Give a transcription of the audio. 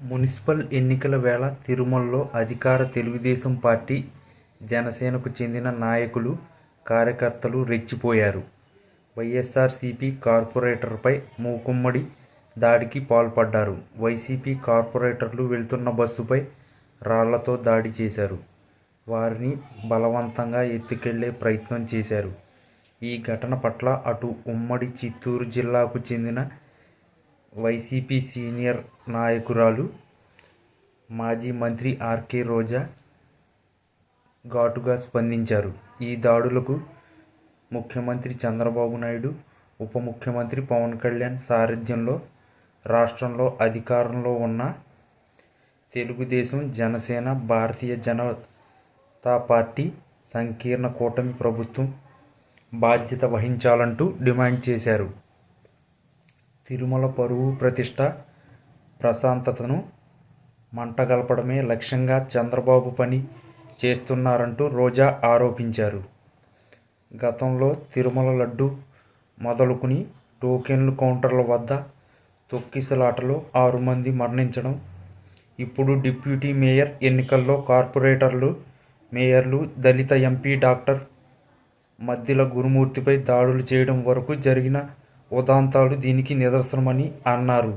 Municipal ఎన్నికల వేళ తిరుమలలో అధికార తెలుగుదేశం పార్టీ, జనసేనకు చెందిన నాయకులు, కార్యకర్తలు రెచ్చిపోయారు. వైఎస్సార్సీపీ కార్పొరేటర్పై మూకుమ్మడి దాడికి పాల్పడ్డారు. వైసీపీ కార్పొరేటర్లు వెళ్తున్న బస్సుపై రాళ్లతో దాడి చేశారు. వారిని బలవంతంగా ఎత్తుకెళ్లే ప్రయత్నం చేశారు. ఈ ఘటన పట్ల అటు ఉమ్మడి చిత్తూరు జిల్లాకు చెందిన వైసీపీ సీనియర్ నాయకురాలు, మాజీ మంత్రి ఆర్కే రోజా ఘాటుగా స్పందించారు. ఈ దాడులకు ముఖ్యమంత్రి చంద్రబాబు నాయుడు, ఉప ముఖ్యమంత్రి పవన్ కళ్యాణ్ సారథ్యంలో రాష్ట్రంలో అధికారంలో ఉన్న తెలుగుదేశం, జనసేన, భారతీయ జనతా పార్టీ సంకీర్ణ కూటమి ప్రభుత్వం బాధ్యత వహించాలంటూ డిమాండ్ చేశారు. తిరుమల పరువు, ప్రతిష్ఠ, ప్రశాంతతను మంటగలపడమే లక్ష్యంగా చంద్రబాబు పని చేస్తున్నారంటూ రోజా ఆరోపించారు. గతంలో తిరుమల లడ్డూ మొదలుకుని టోకెన్లు కౌంటర్ల వద్ద తొక్కిసలాటలో 6 మంది మరణించడం, ఇప్పుడు డిప్యూటీ మేయర్ ఎన్నికల్లో కార్పొరేటర్లు, మేయర్లు, దళిత ఎంపీ డాక్టర్ మద్దిల గురుమూర్తిపై దాడులు చేయడం వరకు జరిగిన ఉదంతాలు దీనికి నిదర్శనమని అన్నారు.